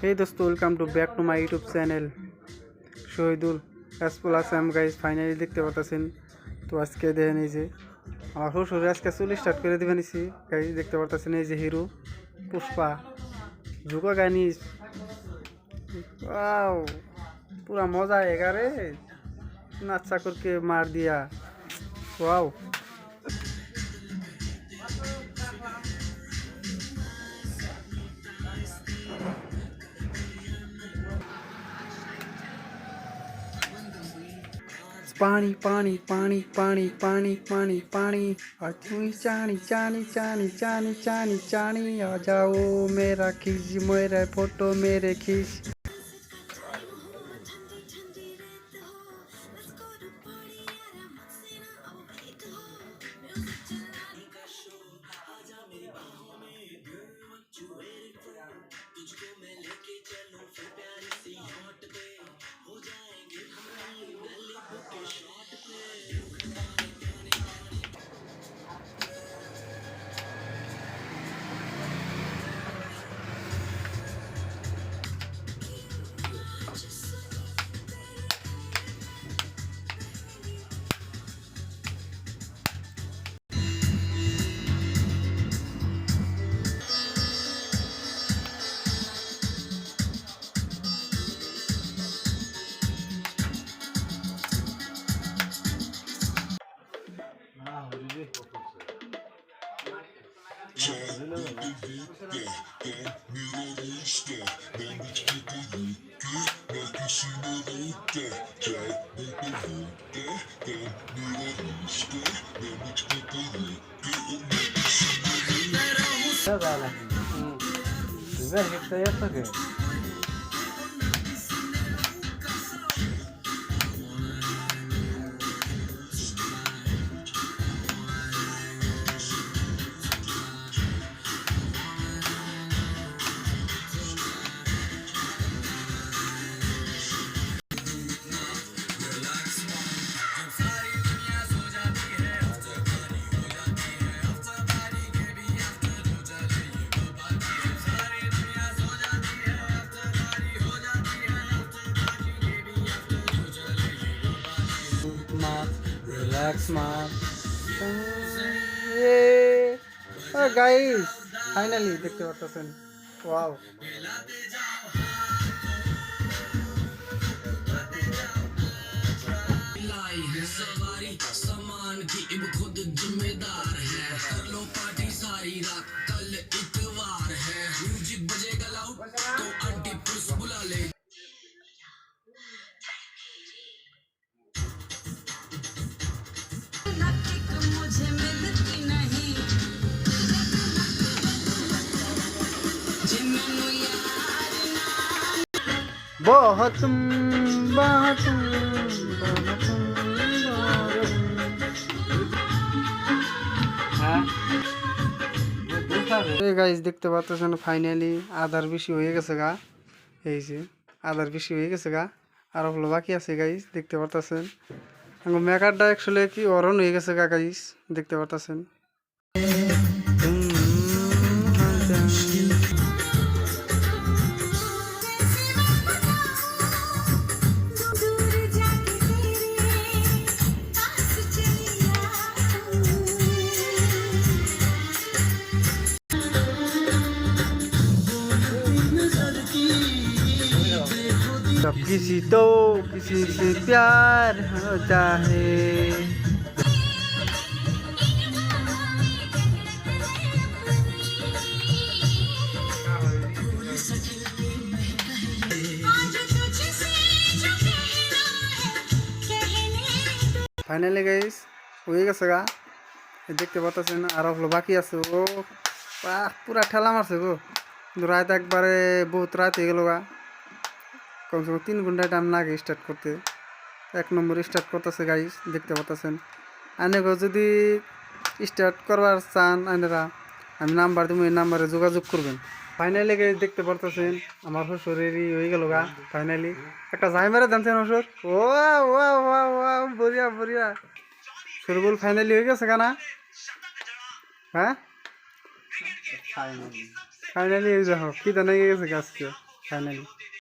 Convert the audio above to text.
Hey dosto, welcome to back to my YouTube channel Shahidul রাসপুল Assam guys finally দেখতে পাচ্ছেন। তো আজকে দেখেন এই যে আমার শ্বশুরে আজকে চুল স্টার্ট করে দিবেন গাইজ দেখতে পাচ্ছেন। এই যে হিরো পুষ্পা ঝুঁকা গানি वाओ पूरा मजा आएगा रे इतना अच्छा करके मार दिया वाओ। पानी पानी पानी पानी पानी पानी पानी और तुम चानी चानी चानी चानी चानी चानी आ जाओ मेरा खींच मेरा फोटो मेरे खींच। Relax man. Guys, finally দেখতে পাচ্ছেন ওয়াও। सवारी सामान की अब खुद जिम्मेदार है कर लो पार्टी सारी रात कल इतवार है म्यूजिक बजेगा लाउड तो आंटी पुलिस बुला ले। बहुत बहुत গাইজ দেখতে পাচ্ছেন ফাইনালি আধার বেশি হয়ে গেছে গা। এই যে আধার বেশি হয়ে গেছে গা আর হলো বাকি আছে গাইজ দেখতে পাচ্ছেন। মেকারটা অ্যাকচুয়ালি কি অরণ হয়ে গেছে গা গাইজ দেখতে পাচ্ছেন। जब किसी तो किसी से प्यार होता है ফাইনালি গাইস হয়ে গেছে গা দেখতে পাচ্ছেন আর হলো বাকি আছে। ও পুরা ঠেলা মারছে গো কিন্তু রাত একবারে বহুত রাত হয়ে গেল গা। কমসে কম 3 ঘন্টা টাইম লাগে স্টার্ট করতে। 1 নম্বর স্টার্ট করতেছে গাইস দেখতে পাচ্ছেন। আনেগো যদি স্টার্ট করবার চান আনেরা আমি নাম্বার দিব, এই নাম্বারে যোগাযোগ করবেন। ফাইনালি গাইস দেখতে পাচ্ছেন আমার শ্বশুরেরই হয়ে গেল গা ফাইনালি। একটা যাই মেরে জানছেন শ্বশুর ও বড়িয়া বড়িয়া শরবুল ফাইনালি হয়ে গেছে কানা। হ্যাঁ ফাইনালি এই দেখো কি জানা গেছে আজকে। ফাইনালি।